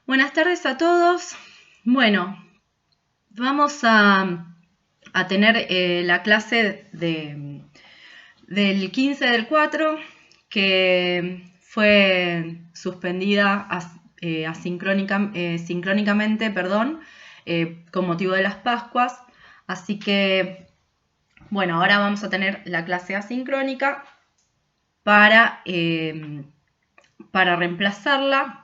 Buenas tardes a todos. Bueno, vamos a tener la clase del 15 del 4 que fue suspendida sincrónicamente, con motivo de las Pascuas. Así que, bueno, ahora vamos a tener la clase asincrónica para reemplazarla.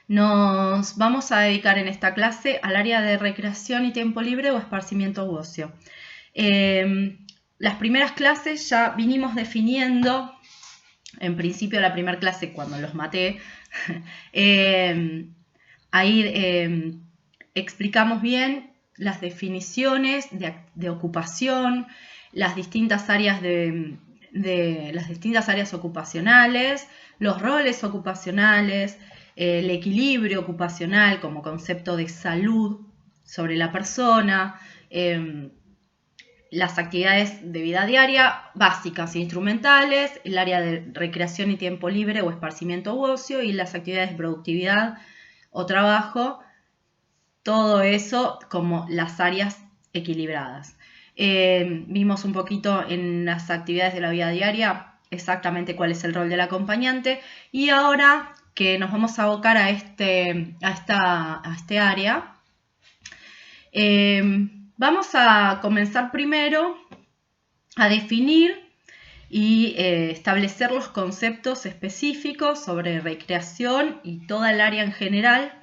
Nos vamos a dedicar en esta clase al área de recreación y tiempo libre o esparcimiento u ocio. Las primeras clases ya vinimos definiendo, en principio la primera clase cuando los maté, ahí explicamos bien las definiciones de ocupación, las distintas áreas las distintas áreas ocupacionales, los roles ocupacionales, el equilibrio ocupacional como concepto de salud sobre la persona, las actividades de vida diaria básicas e instrumentales, el área de recreación y tiempo libre o esparcimiento u ocio y las actividades de productividad o trabajo, todo eso como las áreas equilibradas. Vimos un poquito en las actividades de la vida diaria exactamente cuál es el rol del acompañante y ahora que nos vamos a abocar a este área, vamos a comenzar primero a definir y establecer los conceptos específicos sobre recreación y toda el área en general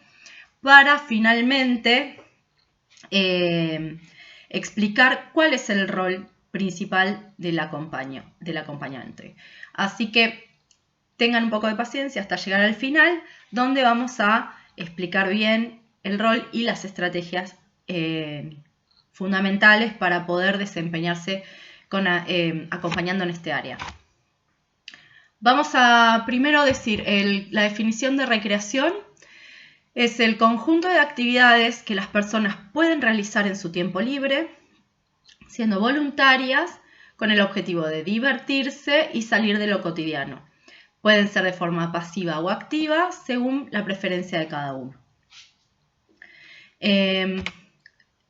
para finalmente explicar cuál es el rol principal del acompañante. Así que tengan un poco de paciencia hasta llegar al final, donde vamos a explicar bien el rol y las estrategias fundamentales para poder desempeñarse acompañando en este área. Vamos a primero decir la definición de recreación. Es el conjunto de actividades que las personas pueden realizar en su tiempo libre, siendo voluntarias, con el objetivo de divertirse y salir de lo cotidiano. Pueden ser de forma pasiva o activa, según la preferencia de cada uno.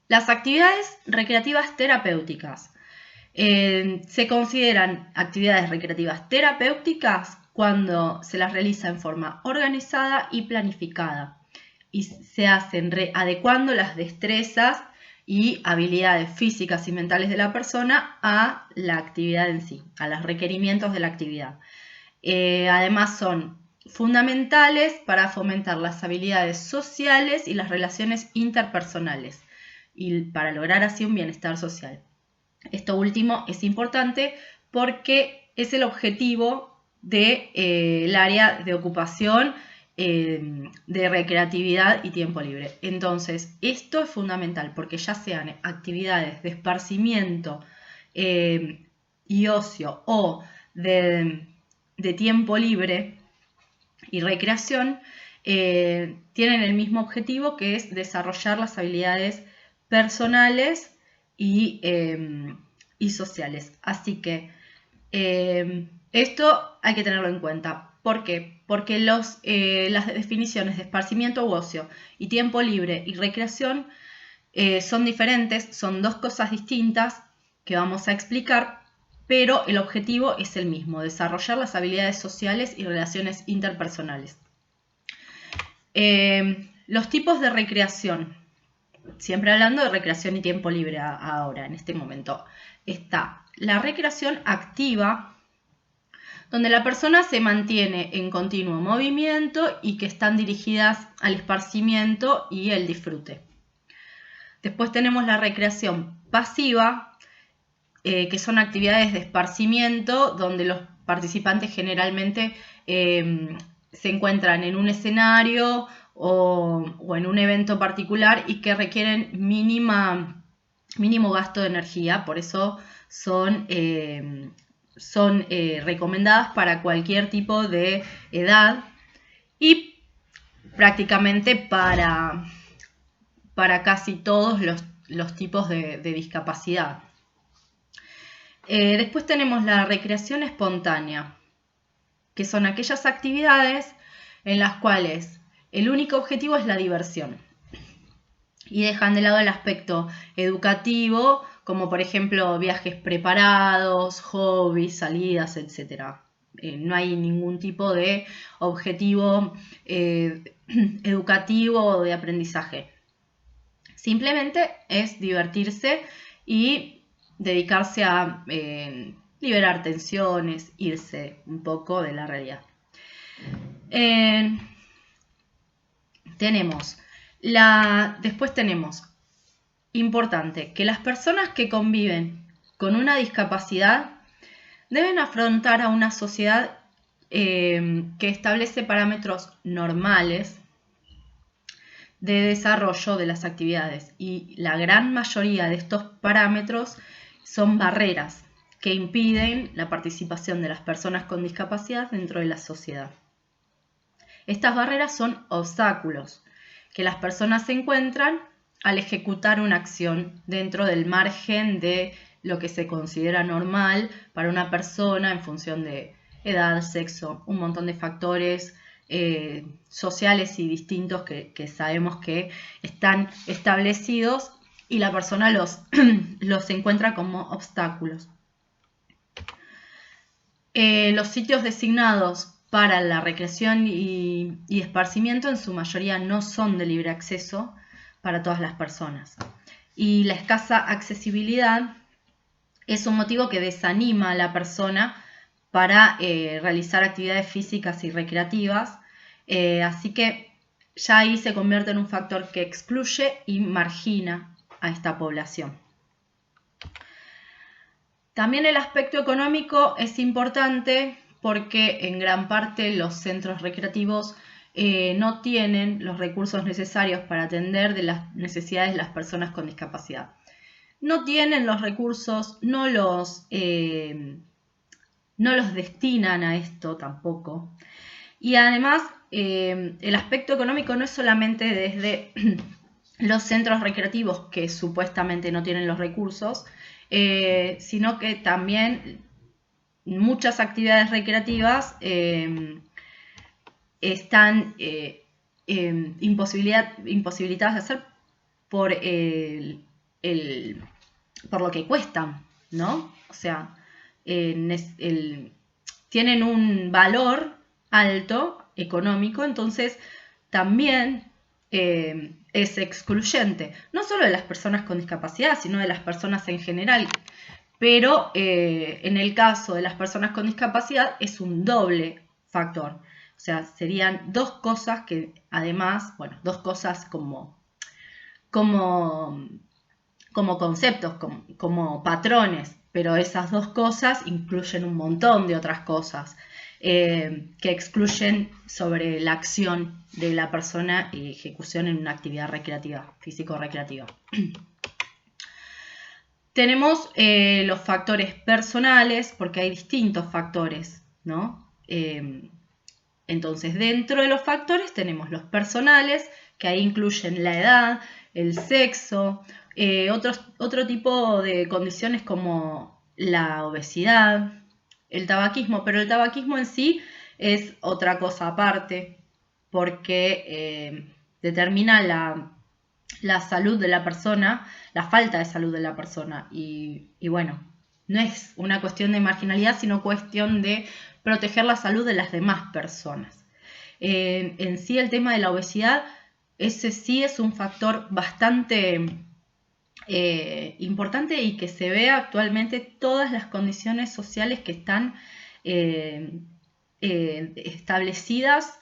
Las actividades recreativas terapéuticas. Se consideran actividades recreativas terapéuticas cuando se las realiza en forma organizada y planificada y se hacen adecuando las destrezas y habilidades físicas y mentales de la persona a la actividad en sí, a los requerimientos de la actividad. Además son fundamentales para fomentar las habilidades sociales y las relaciones interpersonales y para lograr así un bienestar social. Esto último es importante porque es el objetivo del área de ocupación de recreatividad y tiempo libre. Entonces, esto es fundamental porque ya sean actividades de esparcimiento y ocio o de tiempo libre y recreación, tienen el mismo objetivo, que es desarrollar las habilidades personales y sociales. Así que esto hay que tenerlo en cuenta. ¿Por qué? Porque las definiciones de esparcimiento u ocio y tiempo libre y recreación son diferentes, son dos cosas distintas que vamos a explicar, pero el objetivo es el mismo, desarrollar las habilidades sociales y relaciones interpersonales. Los tipos de recreación. Siempre hablando de recreación y tiempo libre ahora, en este momento. Está la recreación activa, donde la persona se mantiene en continuo movimiento y que están dirigidas al esparcimiento y el disfrute. Después tenemos la recreación pasiva, que son actividades de esparcimiento, donde los participantes generalmente se encuentran en un escenario o en un evento particular y que requieren mínimo gasto de energía, por eso son recomendadas para cualquier tipo de edad y prácticamente para casi todos los tipos de discapacidad. Después tenemos la recreación espontánea, que son aquellas actividades en las cuales el único objetivo es la diversión. Y dejan de lado el aspecto educativo, como por ejemplo viajes preparados, hobbies, salidas, etc. No hay ningún tipo de objetivo educativo o de aprendizaje. Simplemente es divertirse y dedicarse a liberar tensiones, irse un poco de la realidad. Después tenemos, importante, que las personas que conviven con una discapacidad deben afrontar a una sociedad que establece parámetros normales de desarrollo de las actividades, y la gran mayoría de estos parámetros son barreras que impiden la participación de las personas con discapacidad dentro de la sociedad. Estas barreras son obstáculos que las personas se encuentran al ejecutar una acción dentro del margen de lo que se considera normal para una persona en función de edad, sexo, un montón de factores sociales y distintos que sabemos que están establecidos, y la persona los encuentra como obstáculos. Los sitios designados para la recreación y esparcimiento en su mayoría no son de libre acceso para todas las personas. Y la escasa accesibilidad es un motivo que desanima a la persona para realizar actividades físicas y recreativas, así que ya ahí se convierte en un factor que excluye y margina a esta población. También el aspecto económico es importante porque en gran parte los centros recreativos no tienen los recursos necesarios para atender de las necesidades de las personas con discapacidad. No tienen los recursos, no los destinan a esto tampoco. Y además, el aspecto económico no es solamente desde los centros recreativos que supuestamente no tienen los recursos, sino que también muchas actividades recreativas están imposibilitadas de hacer por lo que cuestan, ¿no? O sea, tienen un valor alto económico, entonces también es excluyente, no solo de las personas con discapacidad, sino de las personas en general. Pero en el caso de las personas con discapacidad es un doble factor. O sea, serían dos cosas que además, bueno, dos cosas como conceptos, como patrones, pero esas dos cosas incluyen un montón de otras cosas que excluyen sobre la acción de la persona y ejecución en una actividad recreativa, físico-recreativa. Tenemos los factores personales, porque hay distintos factores, ¿no? Entonces, dentro de los factores tenemos los personales, que ahí incluyen la edad, el sexo, otro tipo de condiciones como la obesidad, el tabaquismo, pero el tabaquismo en sí es otra cosa aparte, porque determina la salud de la persona, la falta de salud de la persona, y bueno, no es una cuestión de marginalidad, sino cuestión de proteger la salud de las demás personas. En sí, el tema de la obesidad, ese sí es un factor bastante importante, y que se ve actualmente todas las condiciones sociales que están establecidas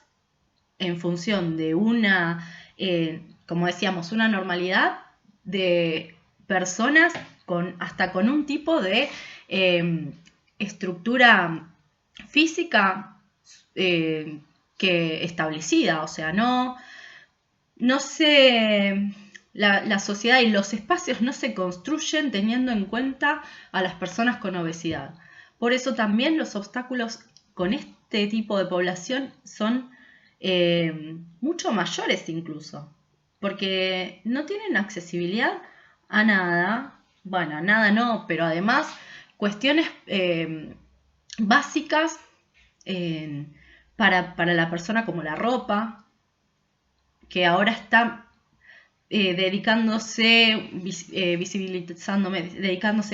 en función de una, como decíamos, una normalidad de personas hasta con un tipo de estructura física que establecida, o sea, la sociedad y los espacios no se construyen teniendo en cuenta a las personas con obesidad. Por eso también los obstáculos con este tipo de población son mucho mayores incluso, porque no tienen accesibilidad a nada, bueno, a nada no, pero además cuestiones básicas para la persona, como la ropa, que ahora está dedicándose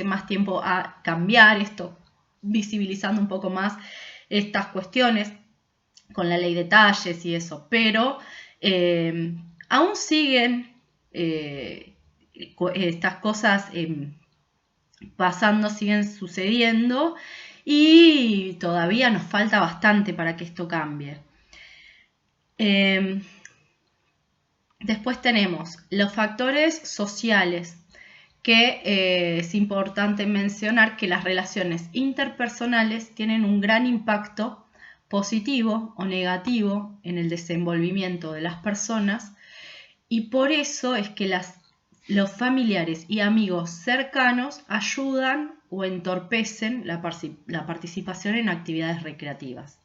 más tiempo a cambiar esto, visibilizando un poco más estas cuestiones con la ley de talles y eso, pero aún siguen estas cosas pasando, siguen sucediendo y todavía nos falta bastante para que esto cambie. Después tenemos los factores sociales, que es importante mencionar que las relaciones interpersonales tienen un gran impacto positivo o negativo en el desenvolvimiento de las personas, y por eso es que los familiares y amigos cercanos ayudan o entorpecen la participación en actividades recreativas.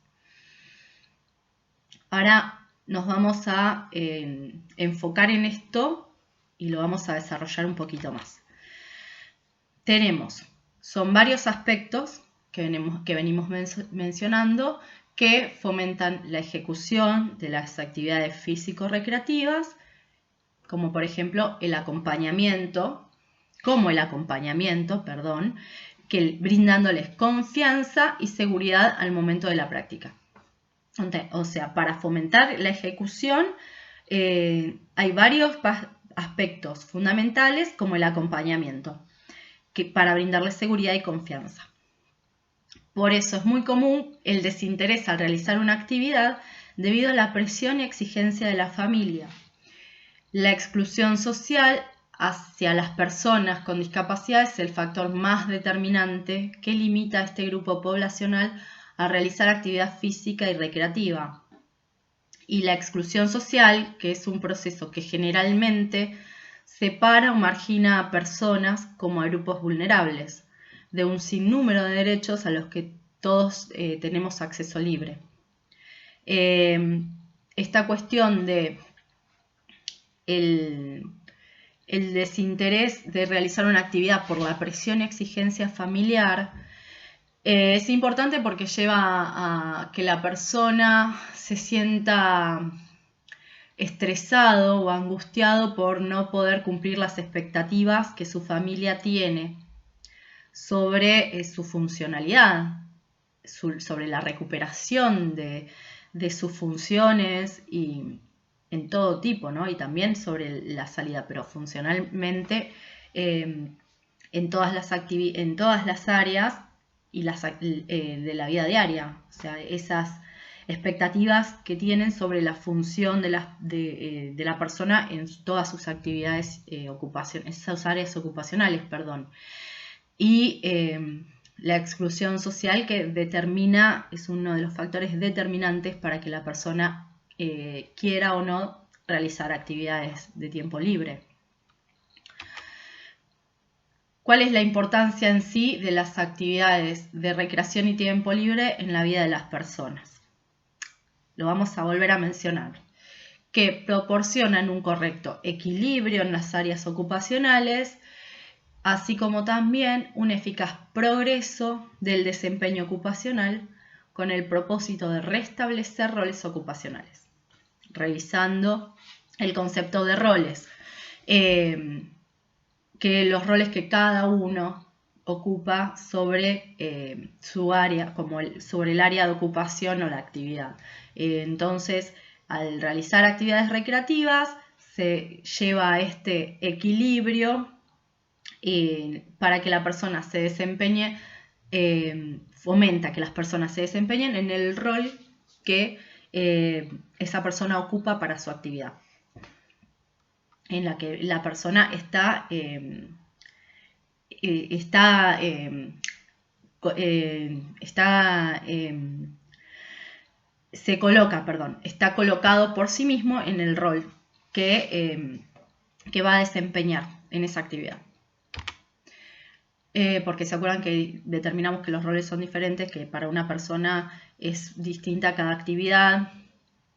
Ahora nos vamos a enfocar en esto y lo vamos a desarrollar un poquito más. Son varios aspectos que venimos mencionando que fomentan la ejecución de las actividades físico-recreativas, como por ejemplo el acompañamiento, que brindándoles confianza y seguridad al momento de la práctica. O sea, para fomentar la ejecución hay varios aspectos fundamentales como el acompañamiento, para brindarles seguridad y confianza. Por eso es muy común el desinterés al realizar una actividad debido a la presión y exigencia de la familia. La exclusión social hacia las personas con discapacidad es el factor más determinante que limita a este grupo poblacional a realizar actividad física y recreativa. Y la exclusión social, que es un proceso que generalmente separa o margina a personas como a grupos vulnerables de un sinnúmero de derechos a los que todos tenemos acceso libre. Esta cuestión de el desinterés de realizar una actividad por la presión y exigencia familiar es importante porque lleva a que la persona se sienta estresado o angustiado por no poder cumplir las expectativas que su familia tiene sobre su funcionalidad, sobre la recuperación de sus funciones y en todo tipo, ¿no? Y también sobre la salida, pero funcionalmente en todas las áreas y de la vida diaria. O sea, esas expectativas que tienen sobre la función de la persona en todas sus actividades esas áreas ocupacionales, Y la exclusión social que es uno de los factores determinantes para que la persona quiera o no realizar actividades de tiempo libre. ¿Cuál es la importancia en sí de las actividades de recreación y tiempo libre en la vida de las personas? Lo vamos a volver a mencionar. Que proporcionan un correcto equilibrio en las áreas ocupacionales, así como también un eficaz progreso del desempeño ocupacional con el propósito de restablecer roles ocupacionales. Revisando el concepto de roles, que los roles que cada uno ocupa sobre su área, sobre el área de ocupación o la actividad. Entonces, al realizar actividades recreativas, se lleva a este equilibrio para que la persona se desempeñe, fomenta que las personas se desempeñen en el rol que esa persona ocupa para su actividad, en la que la persona está colocado por sí mismo en el rol que va a desempeñar en esa actividad. Porque se acuerdan que determinamos que los roles son diferentes, que para una persona es distinta cada actividad,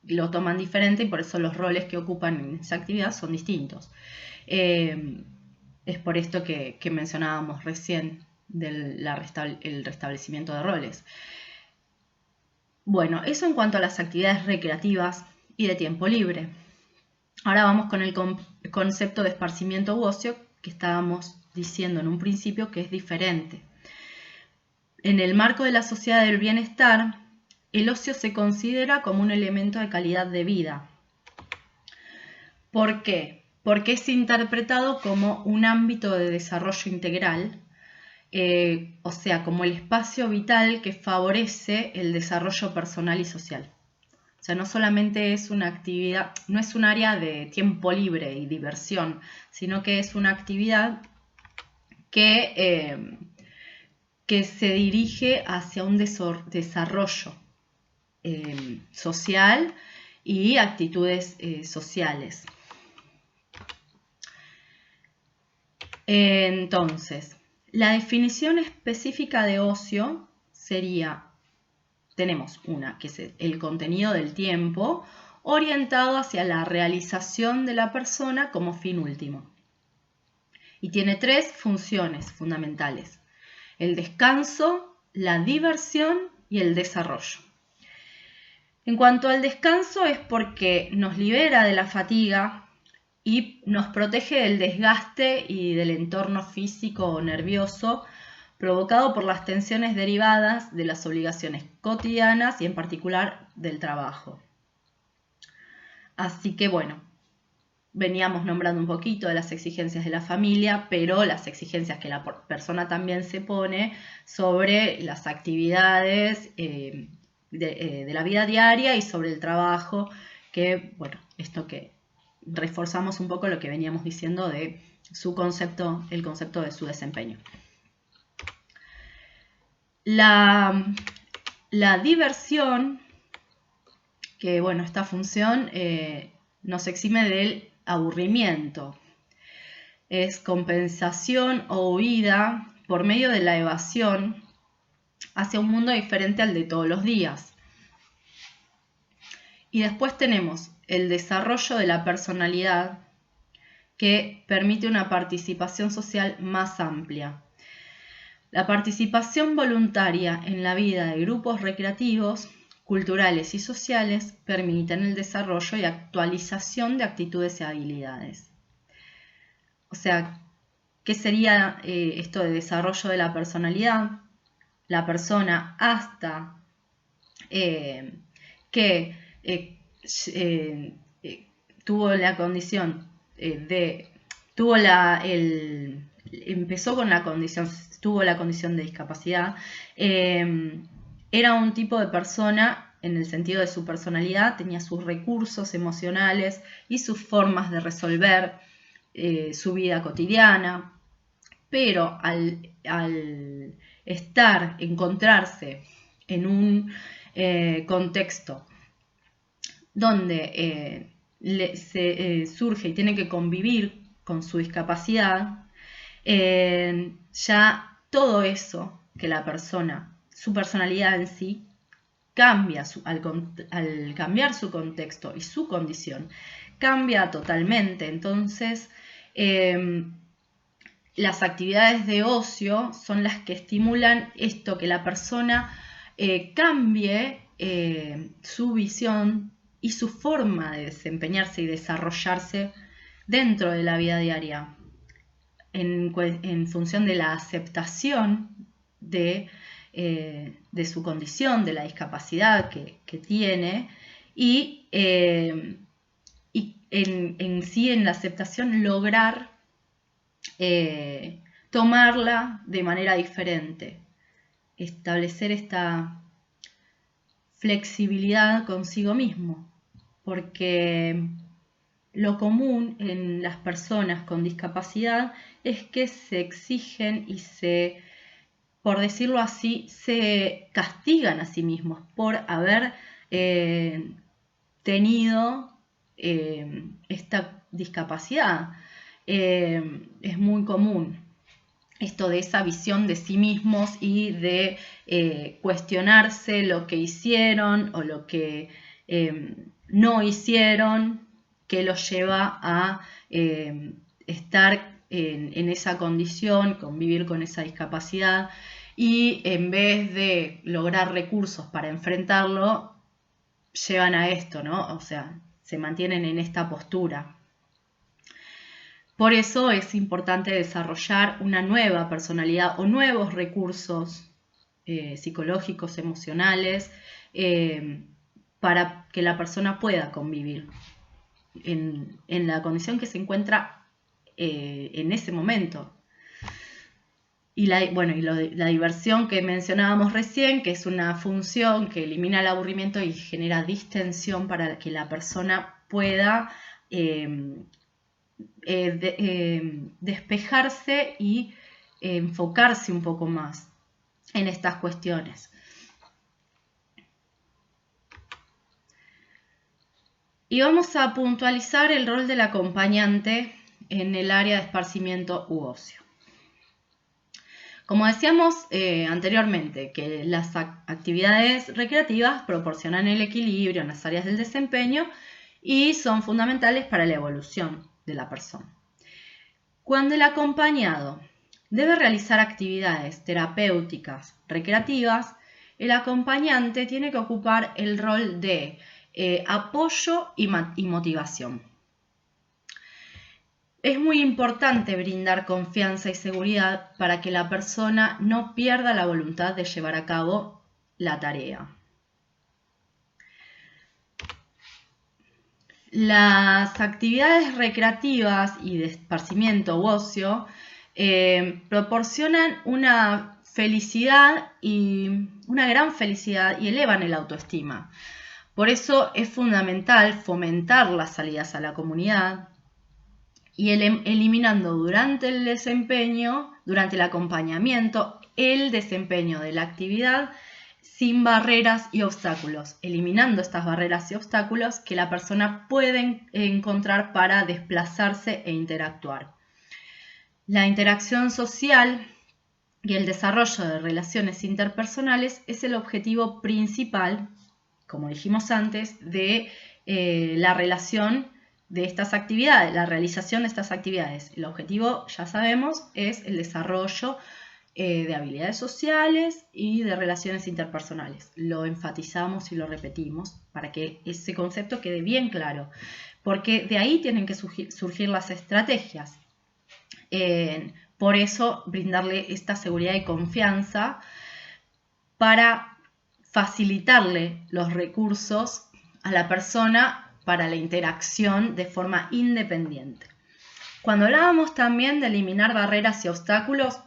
lo toman diferente y por eso los roles que ocupan en esa actividad son distintos. Es por esto que mencionábamos recién el restablecimiento de roles. Bueno, eso en cuanto a las actividades recreativas y de tiempo libre. Ahora vamos con el concepto de esparcimiento u ocio que estábamos diciendo en un principio que es diferente. En el marco de la sociedad del bienestar, el ocio se considera como un elemento de calidad de vida. ¿Por qué? Porque es interpretado como un ámbito de desarrollo integral, o sea, como el espacio vital que favorece el desarrollo personal y social. O sea, no solamente es una actividad, no es un área de tiempo libre y diversión, sino que es una actividad que se dirige hacia un desarrollo social y actitudes sociales. Entonces, la definición específica de ocio sería, tenemos una, que es el contenido del tiempo orientado hacia la realización de la persona como fin último. Y tiene 3 funciones fundamentales: el descanso, la diversión y el desarrollo. En cuanto al descanso, es porque nos libera de la fatiga y nos protege del desgaste y del entorno físico o nervioso provocado por las tensiones derivadas de las obligaciones cotidianas y en particular del trabajo. Así que bueno, veníamos nombrando un poquito de las exigencias de la familia, pero las exigencias que la persona también se pone sobre las actividades de la vida diaria y sobre el trabajo, que bueno, esto que reforzamos un poco lo que veníamos diciendo de su concepto, el concepto de su desempeño. La diversión, que bueno, esta función nos exime del aburrimiento. Es compensación o huida por medio de la evasión hacia un mundo diferente al de todos los días. Y después tenemos el desarrollo de la personalidad, que permite una participación social más amplia. La participación voluntaria en la vida de grupos recreativos, culturales y sociales permiten el desarrollo y actualización de actitudes y habilidades. O sea, ¿qué sería esto de desarrollo de la personalidad? La persona hasta que tuvo la condición empezó con la condición, tuvo la condición de discapacidad, era un tipo de persona en el sentido de su personalidad, tenía sus recursos emocionales y sus formas de resolver su vida cotidiana, pero al encontrarse en un contexto donde surge y tiene que convivir con su discapacidad, ya todo eso que la persona, su personalidad en sí, cambia al cambiar su contexto y su condición, cambia totalmente. Entonces, las actividades de ocio son las que estimulan esto, que la persona cambie su visión y su forma de desempeñarse y desarrollarse dentro de la vida diaria, en función de la aceptación de su condición, de la discapacidad que tiene, y en sí, en la aceptación, lograr tomarla de manera diferente, establecer esta flexibilidad consigo mismo, porque lo común en las personas con discapacidad es que se exigen y por decirlo así, se castigan a sí mismos por haber tenido esta discapacidad. Es muy común esto de esa visión de sí mismos y de cuestionarse lo que hicieron o lo que no hicieron, que los lleva a estar en esa condición, convivir con esa discapacidad, y en vez de lograr recursos para enfrentarlo, llevan a esto, ¿no? O sea, se mantienen en esta postura. Por eso es importante desarrollar una nueva personalidad o nuevos recursos psicológicos, emocionales, para que la persona pueda convivir en la condición que se encuentra en ese momento. Y la diversión que mencionábamos recién, que es una función que elimina el aburrimiento y genera distensión para que la persona pueda despejarse y enfocarse un poco más en estas cuestiones. Y vamos a puntualizar el rol del acompañante en el área de esparcimiento u ocio. Como decíamos anteriormente, que las actividades recreativas proporcionan el equilibrio en las áreas del desempeño y son fundamentales para la evolución de la persona. Cuando el acompañado debe realizar actividades terapéuticas recreativas, el acompañante tiene que ocupar el rol de apoyo y motivación. Es muy importante brindar confianza y seguridad para que la persona no pierda la voluntad de llevar a cabo la tarea. Las actividades recreativas y de esparcimiento u ocio proporcionan una felicidad y una gran felicidad y elevan el autoestima. Por eso es fundamental fomentar las salidas a la comunidad y eliminando durante el desempeño, durante el acompañamiento, el desempeño de la actividad sin barreras y obstáculos, eliminando estas barreras y obstáculos que la persona puede encontrar para desplazarse e interactuar. La interacción social y el desarrollo de relaciones interpersonales es el objetivo principal, como dijimos antes, de la relación de estas actividades, la realización de estas actividades. El objetivo, ya sabemos, es el desarrollo de habilidades sociales y de relaciones interpersonales. Lo enfatizamos y lo repetimos para que ese concepto quede bien claro, porque de ahí tienen que surgir las estrategias. Por eso, brindarle esta seguridad y confianza para facilitarle los recursos a la persona para la interacción de forma independiente. Cuando hablábamos también de eliminar barreras y obstáculos,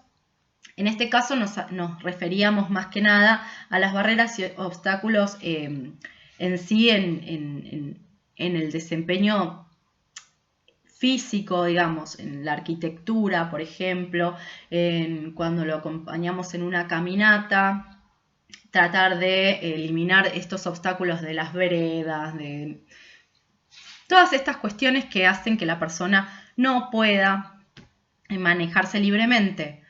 en este caso nos referíamos más que nada a las barreras y obstáculos en sí en el desempeño físico, digamos, en la arquitectura, por ejemplo, cuando lo acompañamos en una caminata, tratar de eliminar estos obstáculos de las veredas, de todas estas cuestiones que hacen que la persona no pueda manejarse libremente,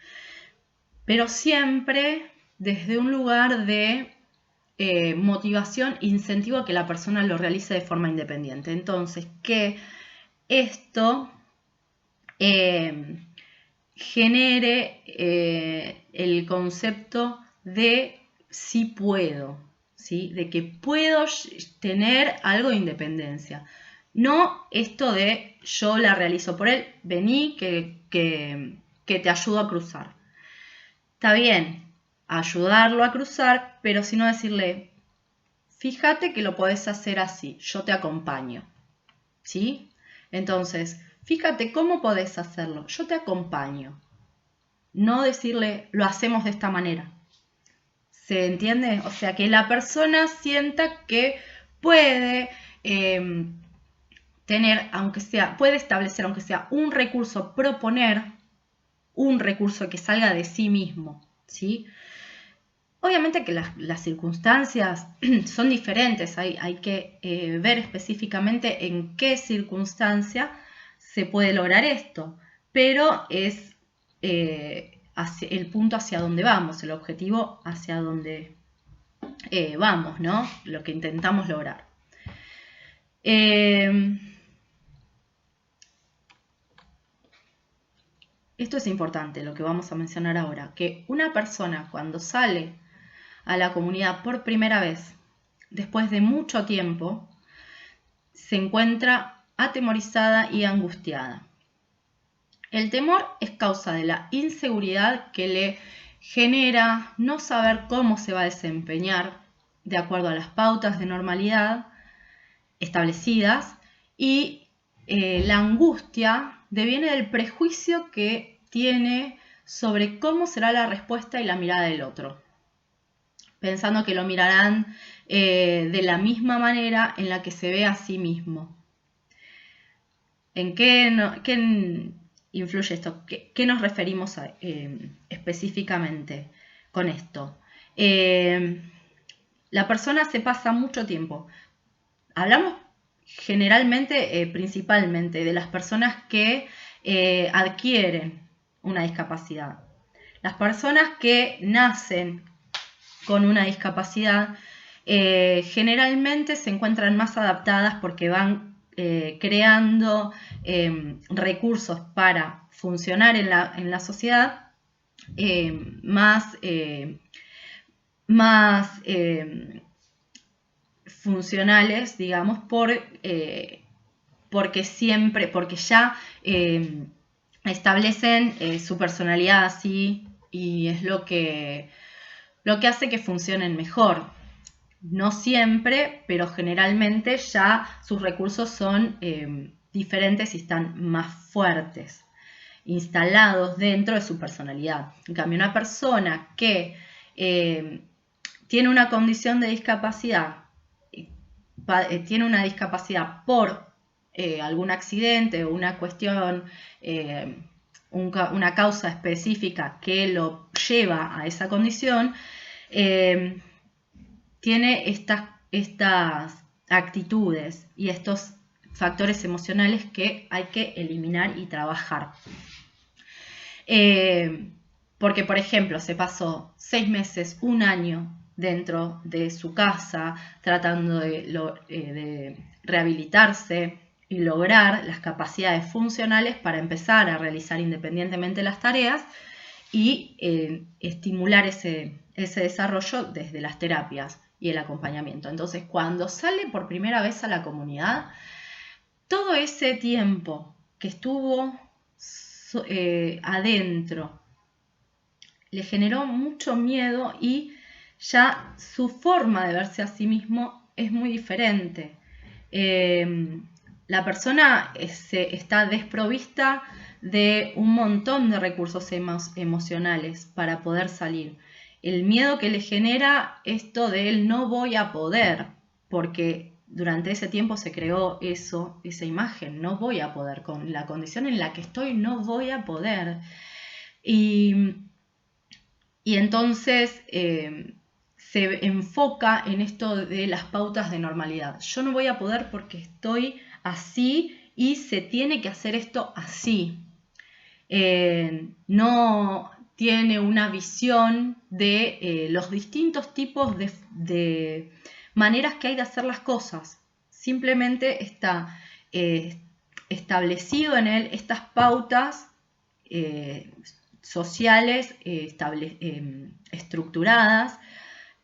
pero siempre desde un lugar de motivación e incentivo a que la persona lo realice de forma independiente. Entonces, que esto genere el concepto de sí puedo, ¿sí? De que puedo tener algo de independencia. No esto de yo la realizo por él, vení que te ayudo a cruzar. Está bien, ayudarlo a cruzar, pero si no decirle, fíjate que lo podés hacer así, yo te acompaño, ¿sí? Entonces, fíjate cómo podés hacerlo, yo te acompaño. No decirle, lo hacemos de esta manera. ¿Se entiende? O sea, que la persona sienta que puede puede establecer, aunque sea un recurso, proponer un recurso que salga de sí mismo, ¿sí? Obviamente que las circunstancias son diferentes, hay que ver específicamente en qué circunstancia se puede lograr esto, pero es el punto hacia donde vamos, el objetivo hacia donde vamos, ¿no? Lo que intentamos lograr. Esto es importante, lo que vamos a mencionar ahora, que una persona cuando sale a la comunidad por primera vez, después de mucho tiempo, se encuentra atemorizada y angustiada. El temor es causa de la inseguridad que le genera no saber cómo se va a desempeñar de acuerdo a las pautas de normalidad establecidas, y la angustia deviene del prejuicio que tiene sobre cómo será la respuesta y la mirada del otro, pensando que lo mirarán de la misma manera en la que se ve a sí mismo. ¿En qué influye esto? ¿Qué nos referimos específicamente con esto? La persona se pasa mucho tiempo. Hablamos generalmente, principalmente, de las personas que adquieren una discapacidad. Las personas que nacen con una discapacidad generalmente se encuentran más adaptadas porque van creando recursos para funcionar en la sociedad más funcionales, digamos, porque ya establecen su personalidad así, y es lo que hace que funcionen mejor. No siempre, pero generalmente ya sus recursos son diferentes y están más fuertes, instalados dentro de su personalidad. En cambio, una persona que tiene una condición de discapacidad, tiene una discapacidad por algún accidente o una cuestión, una causa específica que lo lleva a esa condición, tiene estas actitudes y estos factores emocionales que hay que eliminar y trabajar. Porque, por ejemplo, se pasó 6 meses, 1 año dentro de su casa tratando de rehabilitarse y lograr las capacidades funcionales para empezar a realizar independientemente las tareas y estimular ese desarrollo desde las terapias y el acompañamiento. Entonces, cuando sale por primera vez a la comunidad, todo ese tiempo que estuvo adentro le generó mucho miedo, y ya su forma de verse a sí mismo es muy diferente. La persona está desprovista de un montón de recursos emocionales para poder salir. El miedo que le genera esto del no voy a poder, porque durante ese tiempo se creó esa imagen, no voy a poder, con la condición en la que estoy no voy a poder. Y entonces se enfoca en esto de las pautas de normalidad. Yo no voy a poder porque estoy así y se tiene que hacer esto así. No tiene una visión de los distintos tipos de maneras que hay de hacer las cosas. Simplemente está establecido en él estas pautas sociales estructuradas,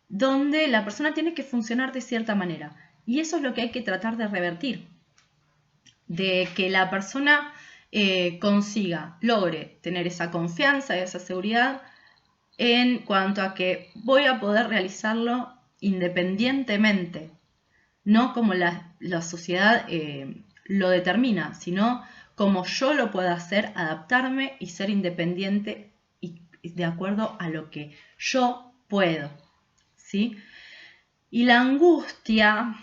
donde la persona tiene que funcionar de cierta manera. Y eso es lo que hay que tratar de revertir, de que la persona logre tener esa confianza y esa seguridad en cuanto a que voy a poder realizarlo independientemente, no como la sociedad lo determina, sino como yo lo puedo hacer, adaptarme y ser independiente y de acuerdo a lo que yo puedo, ¿sí? Y la angustia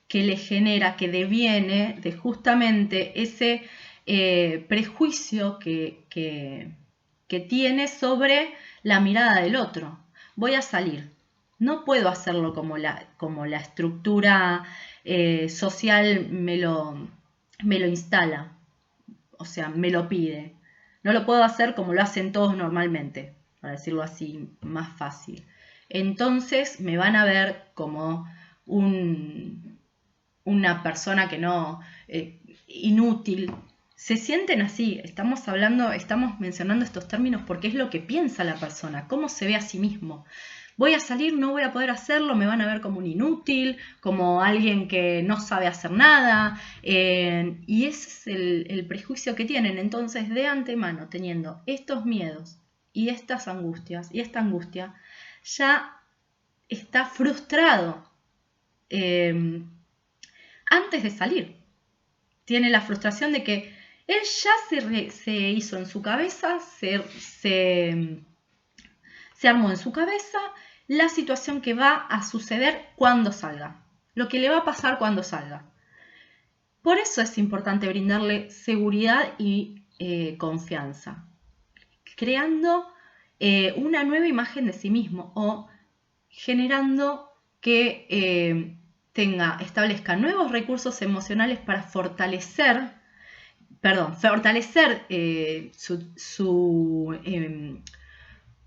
que le genera, que deviene de justamente ese prejuicio que tiene sobre la mirada del otro. Voy a salir. No puedo hacerlo como la estructura social me lo instala, o sea, me lo pide. No lo puedo hacer como lo hacen todos normalmente, para decirlo así más fácil. Entonces me van a ver como una persona que no, inútil. Se sienten así, estamos mencionando estos términos porque es lo que piensa la persona, cómo se ve a sí mismo. voy a salir, no voy a poder hacerlo, me van a ver como un inútil, como alguien que no sabe hacer nada, y ese es el prejuicio que tienen. Entonces, de antemano, teniendo estos miedos y estas angustias, y esta angustia, ya está frustrado antes de salir. Tiene la frustración de que él ya se hizo en su cabeza, se armó en su cabeza la situación que va a suceder cuando salga, lo que le va a pasar cuando salga. Por eso es importante brindarle seguridad y confianza, creando una nueva imagen de sí mismo o generando que establezca nuevos recursos emocionales para fortalecer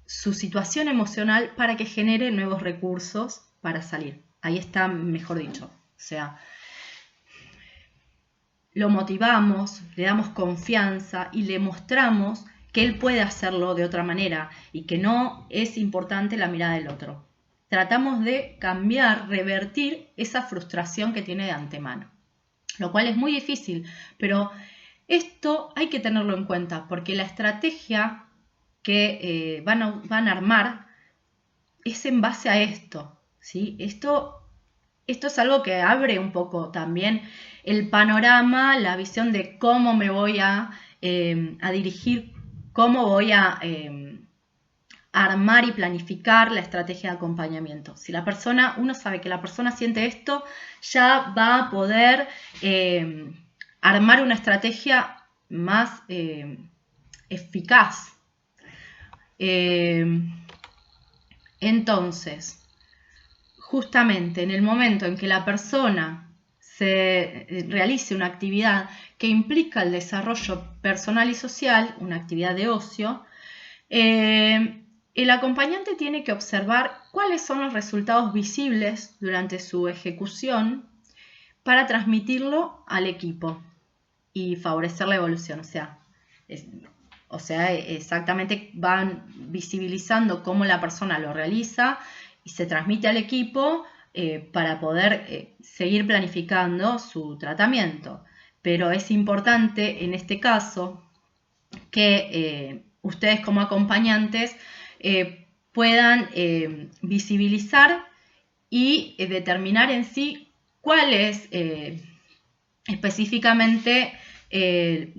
su situación emocional para que genere nuevos recursos para salir. Ahí está, mejor dicho. O sea, lo motivamos, le damos confianza y le mostramos que él puede hacerlo de otra manera y que no es importante la mirada del otro. Tratamos de cambiar, revertir esa frustración que tiene de antemano, lo cual es muy difícil, pero esto hay que tenerlo en cuenta porque la estrategia que van a armar es en base a esto, ¿sí? Esto es algo que abre un poco también el panorama, la visión de cómo me voy a dirigir, cómo voy a armar y planificar la estrategia de acompañamiento. Si uno sabe que la persona siente esto, ya va a poder armar una estrategia más eficaz. Entonces, justamente en el momento en que la persona se realice una actividad que implica el desarrollo personal y social, una actividad de ocio, el acompañante tiene que observar cuáles son los resultados visibles durante su ejecución para transmitirlo al equipo y favorecer la evolución. O sea, exactamente van visibilizando cómo la persona lo realiza y se transmite al equipo para poder seguir planificando su tratamiento. Pero es importante en este caso que ustedes como acompañantes puedan visibilizar y determinar en sí cuál es específicamente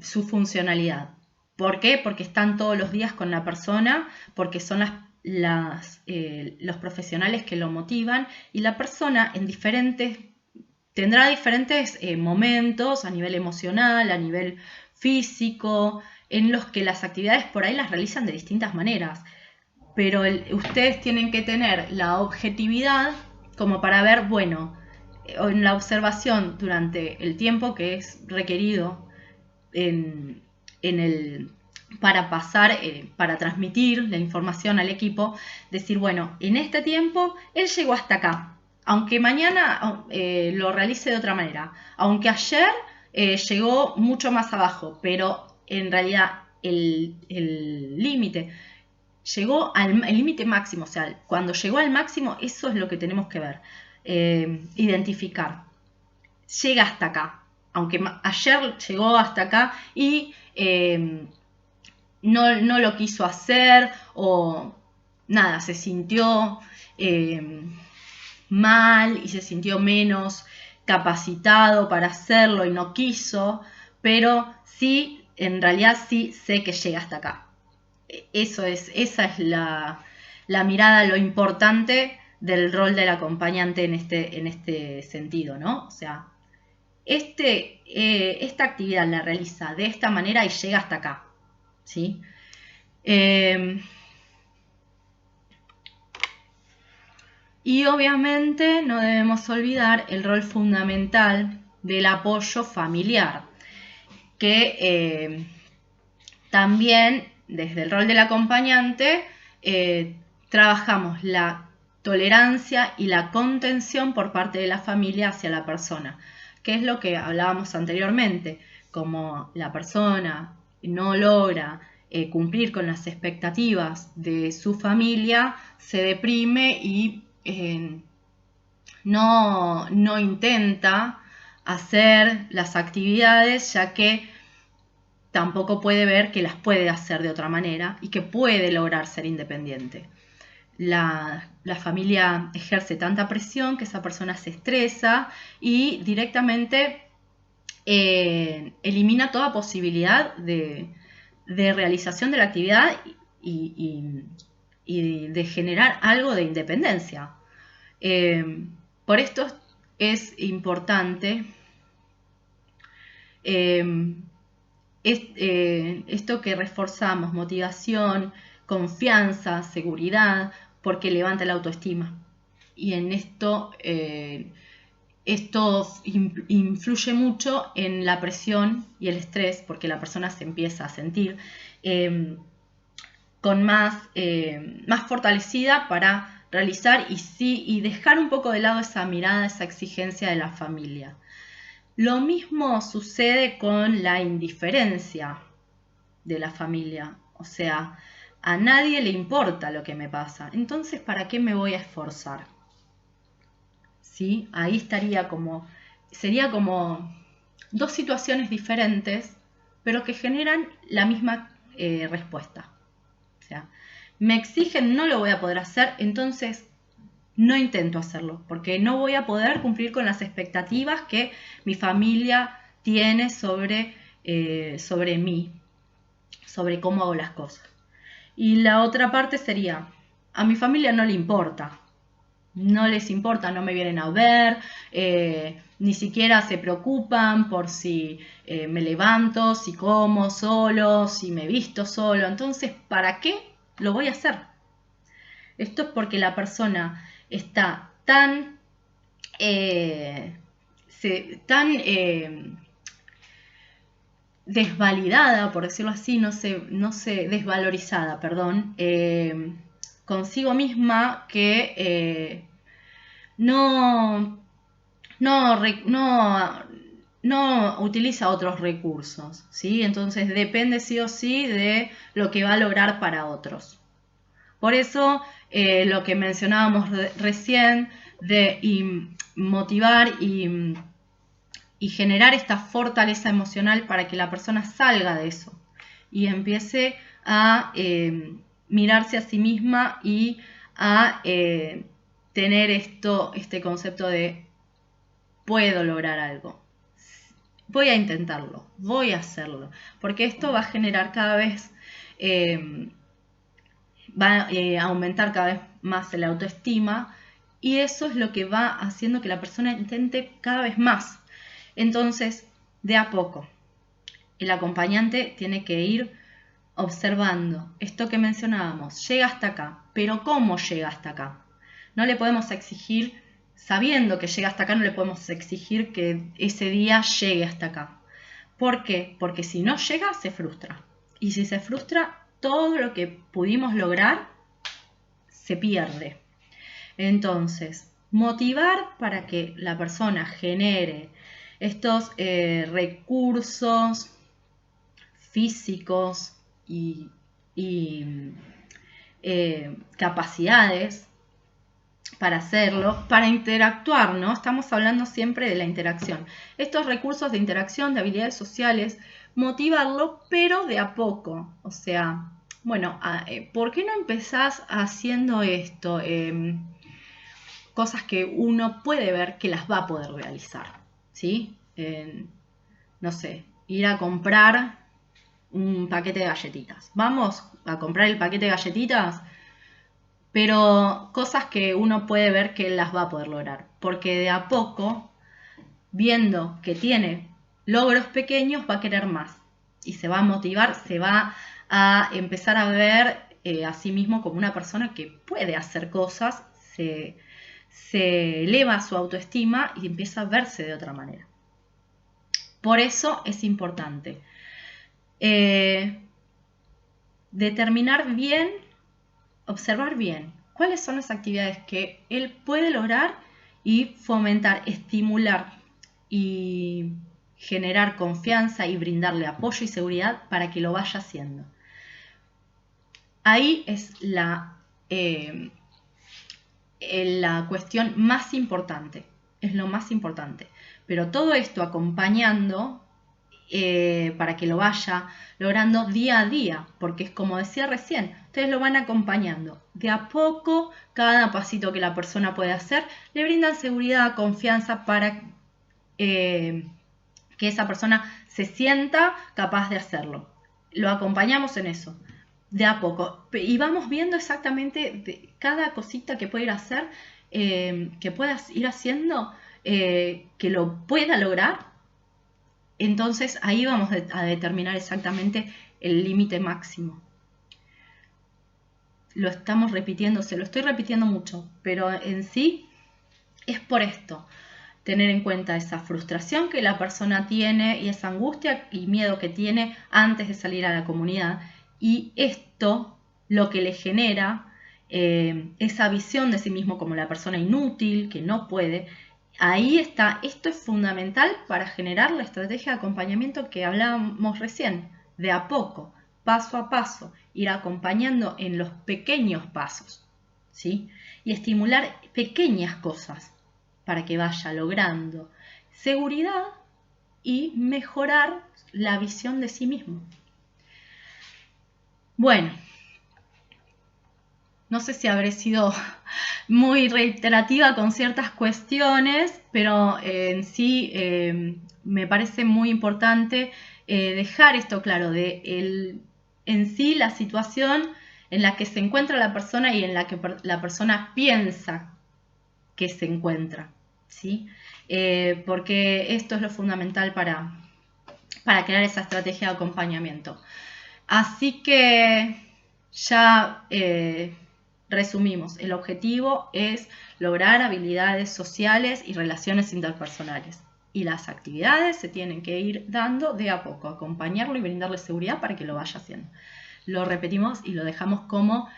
su funcionalidad. ¿Por qué? Porque están todos los días con la persona, porque son los profesionales que lo motivan y la persona tendrá diferentes momentos a nivel emocional, a nivel físico, en los que las actividades por ahí las realizan de distintas maneras. Pero ustedes tienen que tener la objetividad como para ver, bueno, en la observación durante el tiempo que es requerido para pasar, para transmitir la información al equipo, decir, bueno, en este tiempo él llegó hasta acá, aunque mañana lo realice de otra manera, aunque ayer llegó mucho más abajo, pero en realidad el límite llegó al límite máximo, o sea, cuando llegó al máximo, eso es lo que tenemos que ver, identificar. Llega hasta acá, aunque ayer llegó hasta acá y no lo quiso hacer o nada, se sintió mal y se sintió menos capacitado para hacerlo y no quiso, pero sí, en realidad sí sé que llega hasta acá. Esa es la mirada, lo importante del rol del acompañante en este sentido, ¿no? O sea, esta actividad la realiza de esta manera y llega hasta acá, ¿sí? Y obviamente no debemos olvidar el rol fundamental del apoyo familiar, que también desde el rol del acompañante trabajamos la tolerancia y la contención por parte de la familia hacia la persona, que es lo que hablábamos anteriormente, como la persona no logra cumplir con las expectativas de su familia, se deprime y no intenta hacer las actividades, ya que tampoco puede ver que las puede hacer de otra manera y que puede lograr ser independiente. La familia ejerce tanta presión que esa persona se estresa y directamente elimina toda posibilidad de realización de la actividad y de generar algo de independencia. Por esto es importante esto que reforzamos: motivación, confianza, seguridad, porque levanta la autoestima. Y en esto influye mucho en la presión y el estrés, porque la persona se empieza a sentir con más fortalecida para realizar y dejar un poco de lado esa mirada, esa exigencia de la familia. Lo mismo sucede con la indiferencia de la familia. O sea, a nadie le importa lo que me pasa. Entonces, ¿para qué me voy a esforzar? ¿Sí? Ahí sería como dos situaciones diferentes, pero que generan la misma respuesta. O sea, me exigen, no lo voy a poder hacer, entonces no intento hacerlo, porque no voy a poder cumplir con las expectativas que mi familia tiene sobre mí, sobre cómo hago las cosas. Y la otra parte sería: a mi familia no le importa, no les importa, no me vienen a ver, ni siquiera se preocupan por si me levanto, si como solo, si me visto solo. Entonces, ¿para qué lo voy a hacer? Esto es porque la persona está tan desvalidada, por decirlo así, desvalorizada, perdón, consigo misma, que no utiliza otros recursos, ¿sí? Entonces depende sí o sí de lo que va a lograr para otros. Por eso lo que mencionábamos recién de motivar y generar esta fortaleza emocional para que la persona salga de eso y empiece a mirarse a sí misma y a tener este concepto de: puedo lograr algo, voy a intentarlo, voy a hacerlo, porque esto va a generar cada vez, va a aumentar cada vez más la autoestima, y eso es lo que va haciendo que la persona intente cada vez más. Entonces, de a poco, el acompañante tiene que ir observando esto que mencionábamos: llega hasta acá, pero ¿cómo llega hasta acá? No le podemos exigir, sabiendo que llega hasta acá, no le podemos exigir que ese día llegue hasta acá. ¿Por qué? Porque si no llega, se frustra. Y si se frustra, todo lo que pudimos lograr se pierde. Entonces, motivar para que la persona genere estos recursos físicos y capacidades para hacerlo, para interactuar, ¿no? Estamos hablando siempre de la interacción. Estos recursos de interacción, de habilidades sociales, motivarlo, pero de a poco. O sea, bueno, ¿por qué no empezás haciendo esto? Cosas que uno puede ver que las va a poder realizar, ¿sí? No sé, ir a comprar un paquete de galletitas. Vamos a comprar el paquete de galletitas, pero cosas que uno puede ver que las va a poder lograr, porque de a poco, viendo que tiene logros pequeños, va a querer más y se va a motivar, se va a empezar a ver a sí mismo como una persona que puede hacer cosas, se eleva su autoestima y empieza a verse de otra manera. Por eso es importante determinar bien, observar bien cuáles son las actividades que él puede lograr y fomentar, estimular y generar confianza y brindarle apoyo y seguridad para que lo vaya haciendo. Ahí es la cuestión más importante, es lo más importante. Pero todo esto acompañando para que lo vaya logrando día a día, porque es como decía recién, ustedes lo van acompañando de a poco, cada pasito que la persona puede hacer, le brindan seguridad, confianza para que esa persona se sienta capaz de hacerlo. Lo acompañamos en eso, de a poco, y vamos viendo exactamente cada cosita que puede ir a hacer, que puedas ir haciendo, que lo pueda lograr. Entonces ahí vamos a determinar exactamente el límite máximo. Lo estamos repitiendo, se lo estoy repitiendo mucho, pero en sí es por esto. Tener en cuenta esa frustración que la persona tiene y esa angustia y miedo que tiene antes de salir a la comunidad. Y esto lo que le genera esa visión de sí mismo como la persona inútil, que no puede. Ahí está, esto es fundamental para generar la estrategia de acompañamiento que hablábamos recién, de a poco, paso a paso, ir acompañando en los pequeños pasos, ¿sí? Y estimular pequeñas cosas para que vaya logrando seguridad y mejorar la visión de sí mismo. Bueno, no sé si habré sido muy reiterativa con ciertas cuestiones, pero en sí me parece muy importante dejar esto claro, en sí la situación en la que se encuentra la persona y en la que la persona piensa que se encuentra, ¿sí? Porque esto es lo fundamental para crear esa estrategia de acompañamiento. Así que ya resumimos, el objetivo es lograr habilidades sociales y relaciones interpersonales. Y las actividades se tienen que ir dando de a poco, acompañarlo y brindarle seguridad para que lo vaya haciendo. Lo repetimos y lo dejamos como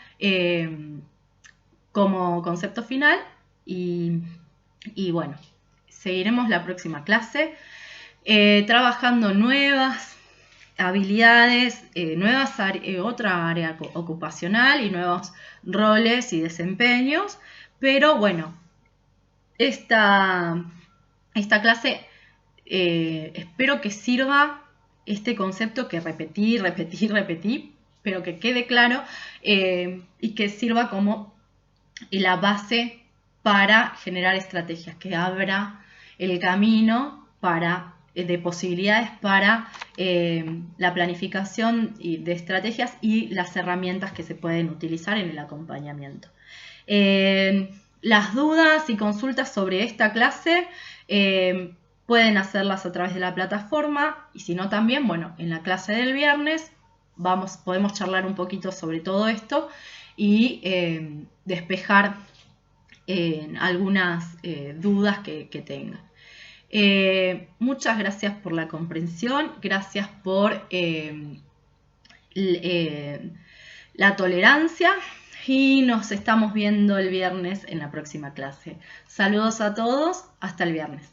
concepto final y bueno, seguiremos la próxima clase trabajando nuevas habilidades, otra área ocupacional y nuevos roles y desempeños, pero bueno, esta clase espero que sirva este concepto que repetí, pero que quede claro y que sirva como la base para generar estrategias, que abra el camino de posibilidades para la planificación de estrategias y las herramientas que se pueden utilizar en el acompañamiento. Las dudas y consultas sobre esta clase pueden hacerlas a través de la plataforma y si no también, bueno, en la clase del viernes podemos charlar un poquito sobre todo esto y despejar algunas dudas que tengan. Muchas gracias por la comprensión, gracias por la tolerancia y nos estamos viendo el viernes en la próxima clase. Saludos a todos, hasta el viernes.